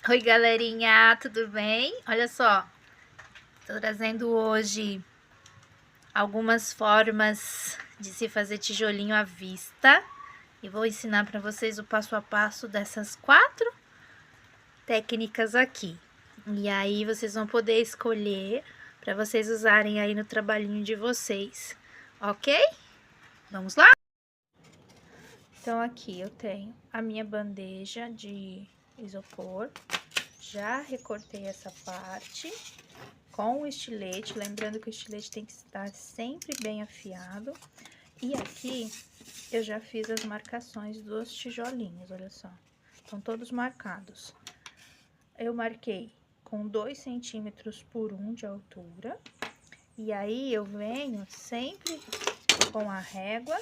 Oi, galerinha, tudo bem? Olha só, tô trazendo hoje algumas formas de se fazer tijolinho à vista e vou ensinar para vocês o passo a passo dessas 4 técnicas aqui. E aí vocês vão poder escolher para vocês usarem aí no trabalhinho de vocês, ok? Vamos lá? Então aqui eu tenho a minha bandeja de isopor. Já recortei essa parte com o estilete, lembrando que o estilete tem que estar sempre bem afiado. E aqui eu já fiz as marcações dos tijolinhos, olha só. Estão todos marcados. Eu marquei com 2 centímetros por 1 de altura. E aí eu venho sempre com a régua.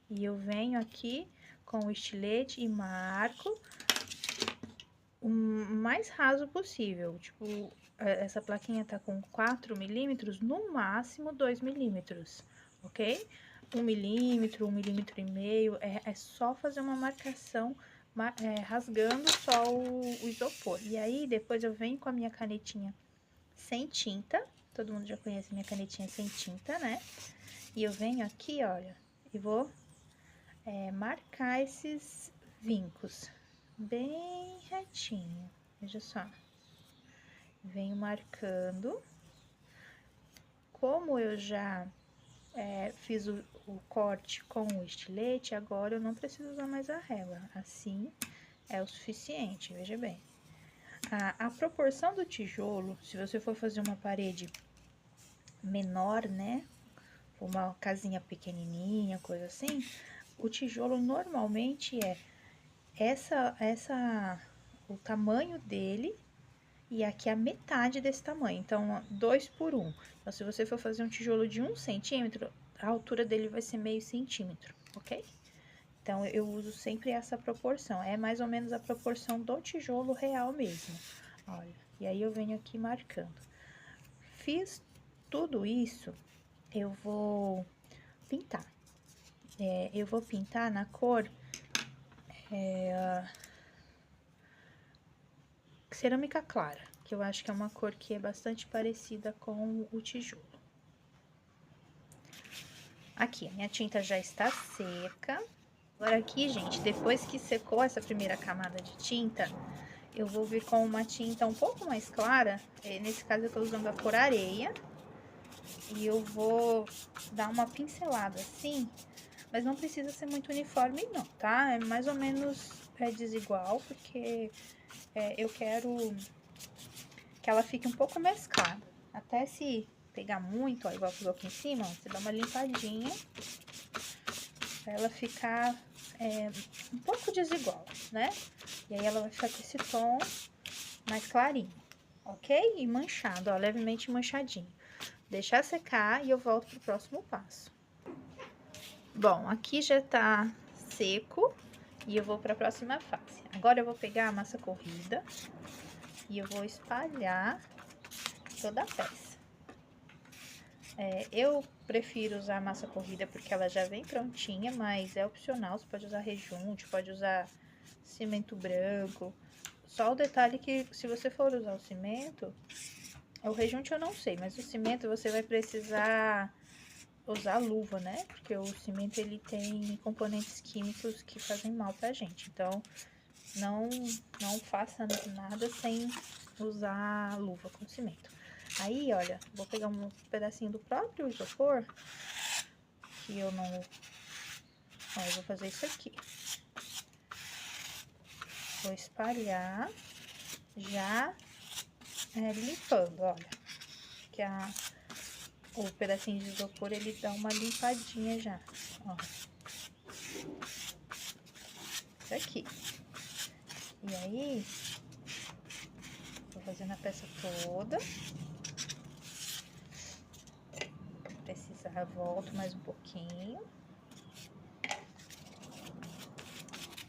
E eu venho aqui com o estilete e marco o mais raso possível. Tipo, essa plaquinha tá com 4 milímetros, no máximo 2 milímetros, ok? 1 milímetro, 1,5 milímetros, é só fazer uma marcação rasgando só o isopor. E aí, depois eu venho com a minha canetinha sem tinta, todo mundo já conhece minha canetinha sem tinta, né? E eu venho aqui, olha, e vou marcar esses vincos bem retinho, veja só. Venho marcando. Como eu já fiz o corte com o estilete, agora eu não preciso usar mais a régua. Assim é o suficiente, veja bem. A proporção do tijolo, se você for fazer uma parede menor, né? Uma casinha pequenininha, coisa assim, o tijolo normalmente o tamanho dele e aqui a metade desse tamanho, então 2 por 1. Então, se você for fazer um tijolo de 1 centímetro, a altura dele vai ser meio centímetro, ok? Então, eu uso sempre essa proporção, é mais ou menos a proporção do tijolo real mesmo, olha. E aí, eu venho aqui marcando. Fiz tudo isso, eu vou pintar. Eu vou pintar na cor cerâmica clara, que eu acho que é uma cor que é bastante parecida com o tijolo. Aqui, a minha tinta já está seca. Agora aqui, gente, depois que secou essa primeira camada de tinta, eu vou vir com uma tinta um pouco mais clara. Nesse caso, eu tô usando a cor areia. E eu vou dar uma pincelada assim, mas não precisa ser muito uniforme não, tá? É mais ou menos desigual, porque eu quero que ela fique um pouco mesclada. Até se pegar muito, ó, igual pegou aqui em cima, ó, você dá uma limpadinha pra ela ficar um pouco desigual, né? E aí ela vai ficar com esse tom mais clarinho, ok? E manchado, ó, levemente manchadinho. Deixar secar e eu volto pro próximo passo. Bom, aqui já tá seco e eu vou pra próxima fase. Agora eu vou pegar a massa corrida e eu vou espalhar toda a peça. Eu prefiro usar massa corrida porque ela já vem prontinha, mas é opcional, você pode usar rejunte, pode usar cimento branco. Só o detalhe que se você for usar o cimento, o rejunte eu não sei, mas o cimento você vai precisar usar luva, né? Porque o cimento ele tem componentes químicos que fazem mal pra gente. Então, não faça nada sem usar luva com cimento. Aí, olha, vou pegar um pedacinho do próprio isopor, que eu não... Ó, eu vou fazer isso aqui. Vou espalhar, já limpando, olha. Que o pedacinho de isopor, ele dá uma limpadinha já, ó. Isso aqui. E aí, vou fazendo a peça toda. Precisar, volto mais um pouquinho.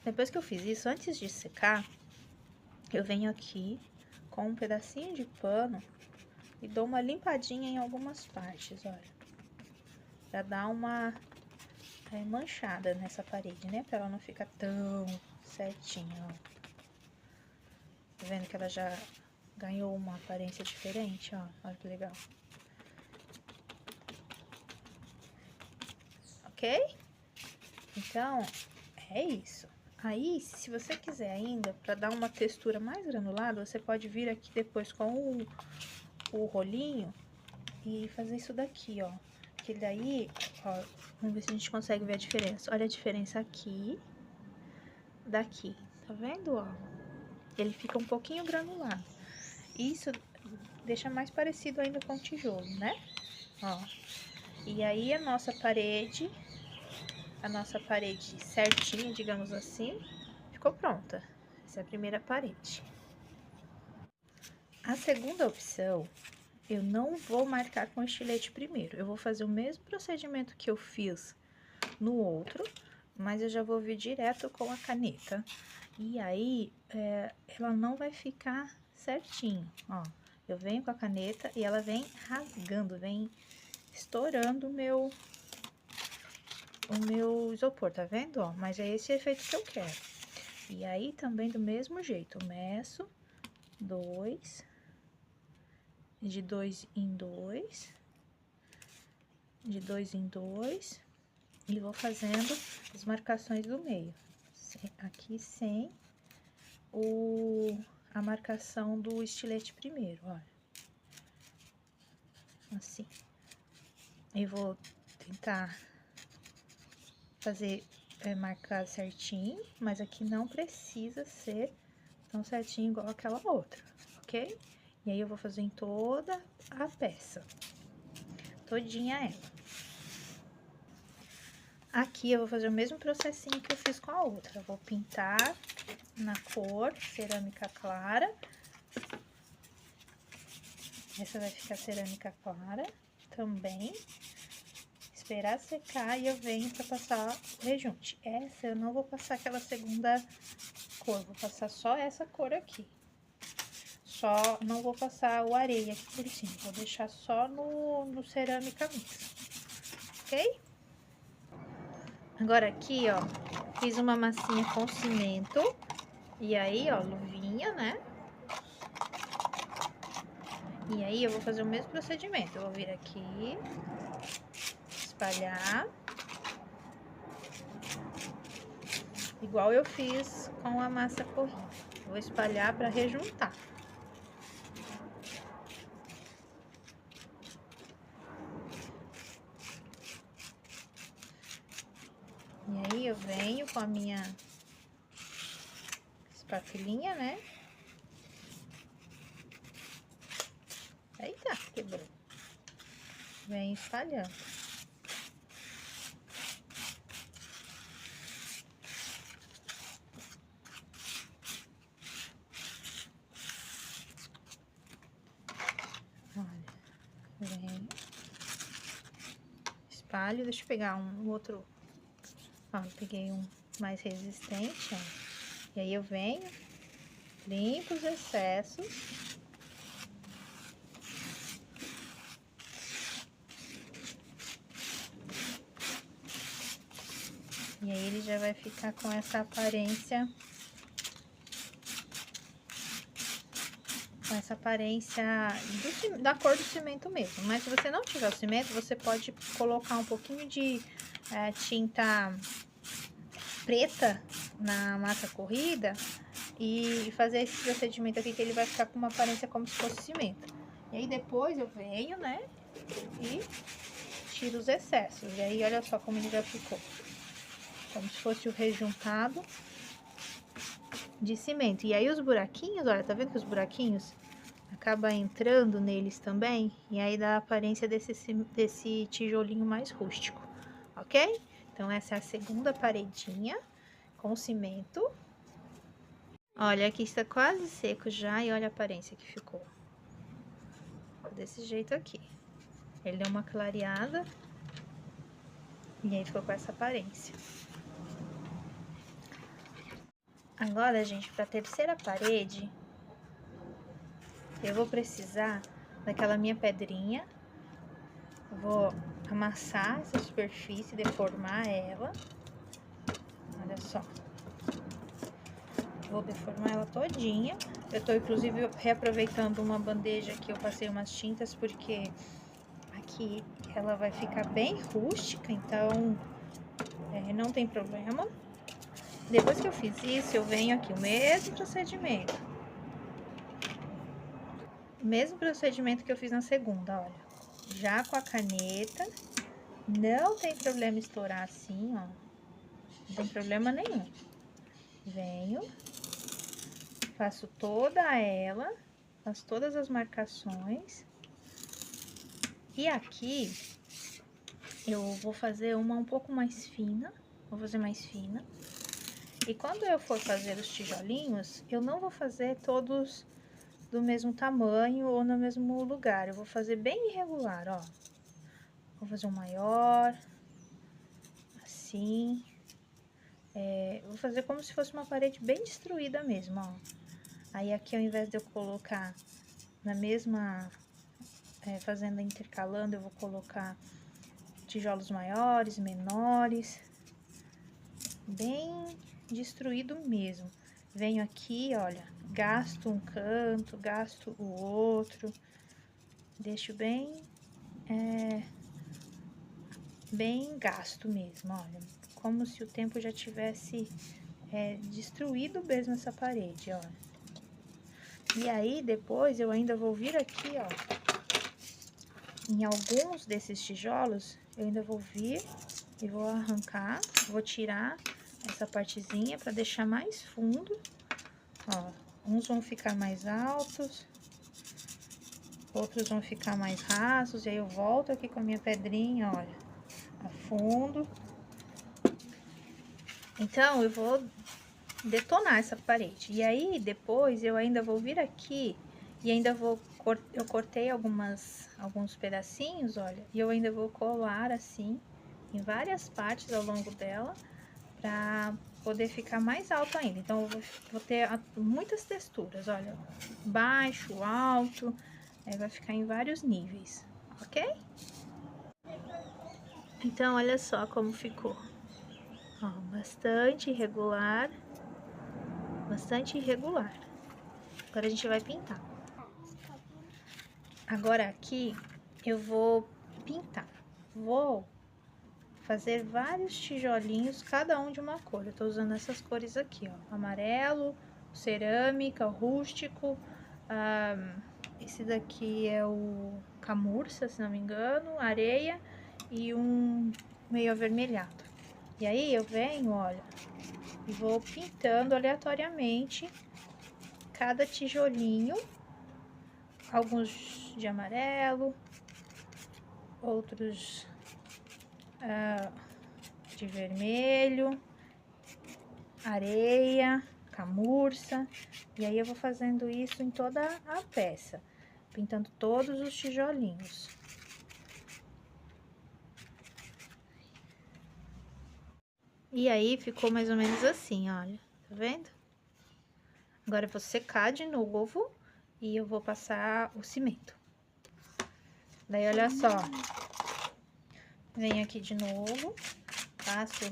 Depois que eu fiz isso, antes de secar, eu venho aqui com um pedacinho de pano e dou uma limpadinha em algumas partes, olha. Pra dar uma manchada nessa parede, né? Pra ela não ficar tão certinha, ó. vendo que ela já ganhou uma aparência diferente, ó. Olha que legal. Ok? Então, é isso. Aí, se você quiser ainda, para dar uma textura mais granulada, você pode vir aqui depois com o rolinho e fazer isso daqui, ó. Que daí, ó, vamos ver se a gente consegue ver a diferença. Olha a diferença aqui, daqui. Tá vendo, ó? Ele fica um pouquinho granulado. Isso deixa mais parecido ainda com o tijolo, né? Ó. E aí, a nossa parede certinha, digamos assim, ficou pronta. Essa é a primeira parede. A segunda opção, eu não vou marcar com estilete primeiro. Eu vou fazer o mesmo procedimento que eu fiz no outro, mas eu já vou vir direto com a caneta. E aí, ela não vai ficar certinho, ó. Eu venho com a caneta e ela vem rasgando, vem estourando o meu isopor, tá vendo, ó? Mas é esse efeito que eu quero. E aí, também do mesmo jeito, eu meço 2, de 2 em 2, de 2 em 2, e vou fazendo as marcações do meio. Aqui sem a marcação do estilete primeiro, olha. Assim. Eu vou tentar fazer, marcar certinho, mas aqui não precisa ser tão certinho igual aquela outra, ok? E aí, eu vou fazer em toda a peça, todinha ela. Aqui, eu vou fazer o mesmo processinho que eu fiz com a outra. Eu vou pintar na cor cerâmica clara. Essa vai ficar cerâmica clara também. Esperar secar e eu venho pra passar o rejunte. Essa eu não vou passar aquela segunda cor, vou passar só essa cor aqui. Só não vou passar o areia aqui por cima, vou deixar só no cerâmica mix, ok? Agora aqui, ó, fiz uma massinha com cimento. E aí, ó, luvinha, né? E aí, eu vou fazer o mesmo procedimento. Eu vou vir aqui, espalhar. Igual eu fiz com a massa corrida. Vou espalhar para rejuntar. E aí, eu venho com a minha espatulinha, né? Eita, quebrou. Venho espalhando. Olha, venho. Espalho, deixa eu pegar um outro. Ó, eu peguei um mais resistente, ó. E aí, eu venho, limpo os excessos. E aí, ele já vai ficar com essa aparência. Com essa aparência da cor do cimento mesmo. Mas se você não tiver o cimento, você pode colocar um pouquinho de tinta preta na massa corrida e fazer esse procedimento aqui, que ele vai ficar com uma aparência como se fosse cimento. E aí, depois eu venho, né, e tiro os excessos. E aí, olha só como ele já ficou. Como se fosse o rejuntado de cimento. E aí, os buraquinhos, olha, tá vendo que os buraquinhos acaba entrando neles também? E aí, dá a aparência desse tijolinho mais rústico, ok? Então, essa é a segunda paredinha com cimento. Olha, aqui está quase seco já e olha a aparência que ficou. Desse jeito aqui. Ele deu uma clareada e aí ficou com essa aparência. Agora, gente, para a terceira parede, eu vou precisar daquela minha pedrinha. Eu vou amassar essa superfície, deformar ela. Olha só. Vou deformar ela todinha. Eu tô, inclusive, reaproveitando uma bandeja que eu passei umas tintas, porque aqui ela vai ficar bem rústica, então não tem problema. Depois que eu fiz isso, eu venho aqui, o mesmo procedimento. O mesmo procedimento que eu fiz na segunda, olha. Já com a caneta, não tem problema estourar assim, ó. Não tem problema nenhum. Venho, faço toda ela, faço todas as marcações. E aqui, eu vou fazer uma um pouco mais fina, vou fazer mais fina. E quando eu for fazer os tijolinhos, eu não vou fazer todos do mesmo tamanho ou no mesmo lugar. Eu vou fazer bem irregular, ó. Vou fazer um maior, assim. Vou fazer como se fosse uma parede bem destruída mesmo, ó. Aí aqui, ao invés de eu colocar na mesma, fazendo intercalando, eu vou colocar tijolos maiores, menores, bem destruído mesmo. Venho aqui, olha, gasto um canto, gasto o outro, deixo bem, bem gasto mesmo, olha, como se o tempo já tivesse destruído mesmo essa parede, olha. E aí, depois, eu ainda vou vir aqui, ó, em alguns desses tijolos, eu ainda vou vir e vou arrancar, vou tirar essa partezinha para deixar mais fundo, ó. Uns vão ficar mais altos, outros vão ficar mais rasos, e aí eu volto aqui com a minha pedrinha, olha, afundo. Então, eu vou detonar essa parede. E aí, depois, eu ainda vou vir aqui e ainda vou... Eu cortei alguns pedacinhos, olha, e eu ainda vou colar assim, em várias partes ao longo dela, pra poder ficar mais alto ainda. Então, eu vou ter muitas texturas, olha, baixo, alto, vai ficar em vários níveis, ok? Então, olha só como ficou. Ó, bastante irregular. Bastante irregular. Agora a gente vai pintar. Agora aqui eu vou pintar. Vou fazer vários tijolinhos, cada um de uma cor. Eu tô usando essas cores aqui, ó. Amarelo, cerâmica, rústico. Esse daqui é o camurça, se não me engano, areia e um meio avermelhado. E aí eu venho, olha, e vou pintando aleatoriamente cada tijolinho, alguns de amarelo, outros de vermelho, areia, camurça, e aí eu vou fazendo isso em toda a peça, pintando todos os tijolinhos. E aí ficou mais ou menos assim, olha, tá vendo? Agora eu vou secar de novo e eu vou passar o cimento. Daí, olha só, venho aqui de novo, passo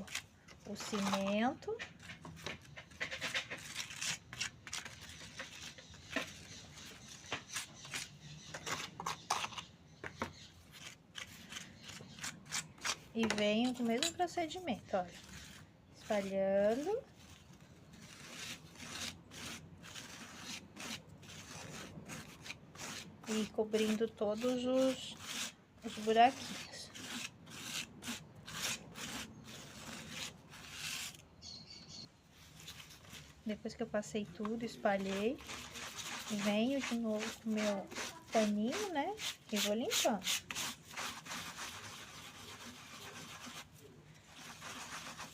o cimento. E venho com o mesmo procedimento, olha, espalhando. E cobrindo todos os buraquinhos. Depois que eu passei tudo, espalhei, venho de novo com o meu paninho, né? E vou limpando.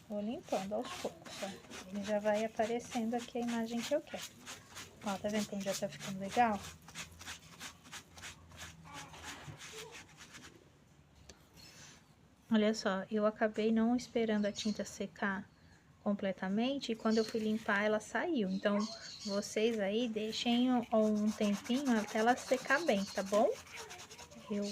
Vou limpando aos poucos, ó. Ele já vai aparecendo aqui a imagem que eu quero. Ó, tá vendo como já tá ficando legal? Olha só, eu acabei não esperando a tinta secar completamente, e quando eu fui limpar ela saiu. Então, vocês aí deixem um tempinho até ela secar bem, tá bom? Eu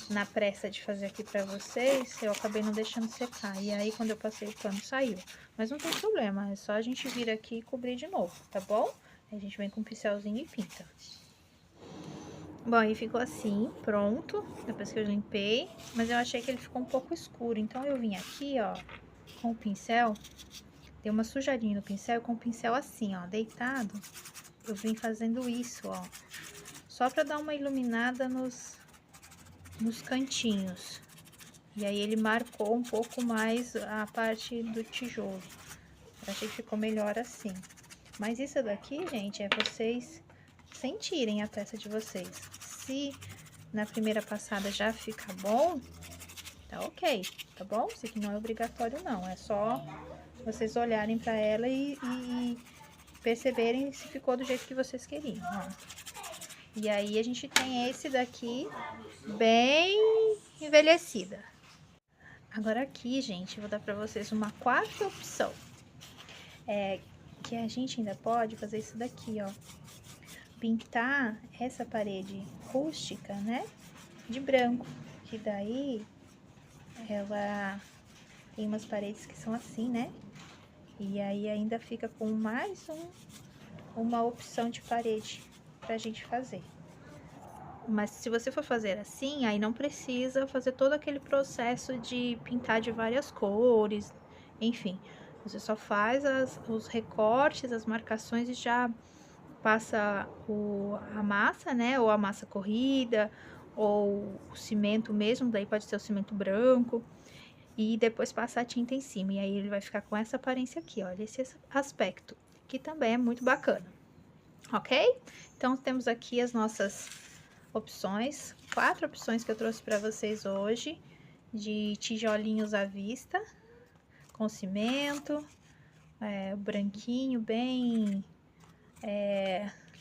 na pressa de fazer aqui pra vocês, eu acabei não deixando secar. E aí, quando eu passei o pano, saiu. Mas não tem problema, é só a gente vir aqui e cobrir de novo, tá bom? Aí a gente vem com um pincelzinho e pinta. Bom, aí ficou assim, pronto, depois que eu limpei. Mas eu achei que ele ficou um pouco escuro, então eu vim aqui, ó, com o pincel. Deu uma sujadinha no pincel, com o pincel assim, ó, deitado. Eu vim fazendo isso, ó, só pra dar uma iluminada nos cantinhos. E aí ele marcou um pouco mais a parte do tijolo. Eu achei que ficou melhor assim. Mas isso daqui, gente, é vocês sentirem a peça de vocês. Se na primeira passada já fica bom, tá ok, tá bom? Isso aqui não é obrigatório não, é só vocês olharem pra ela e perceberem se ficou do jeito que vocês queriam, ó. E aí a gente tem esse daqui bem envelhecida. Agora aqui, gente, eu vou dar pra vocês uma quarta opção. Que a gente ainda pode fazer isso daqui, ó. Pintar essa parede rústica, né? De branco. Que daí, ela tem umas paredes que são assim, né? E aí ainda fica com mais uma opção de parede pra gente fazer. Mas se você for fazer assim, aí não precisa fazer todo aquele processo de pintar de várias cores, enfim. Você só faz os recortes, as marcações e já passa a massa, né? Ou a massa corrida, ou o cimento mesmo, daí pode ser o cimento branco. E depois passa a tinta em cima, e aí ele vai ficar com essa aparência aqui, olha, esse aspecto, que também é muito bacana, ok? Então, temos aqui as nossas opções, 4 opções que eu trouxe para vocês hoje, de tijolinhos à vista, com cimento, branquinho, bem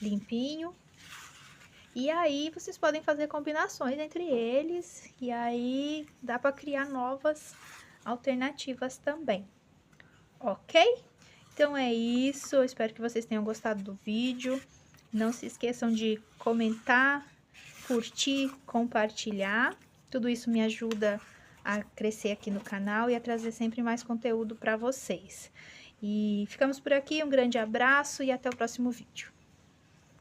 limpinho. E aí, vocês podem fazer combinações entre eles, e aí dá para criar novas alternativas também, ok? Então é isso, eu espero que vocês tenham gostado do vídeo. Não se esqueçam de comentar, curtir, compartilhar. Tudo isso me ajuda a crescer aqui no canal e a trazer sempre mais conteúdo para vocês. E ficamos por aqui, um grande abraço e até o próximo vídeo.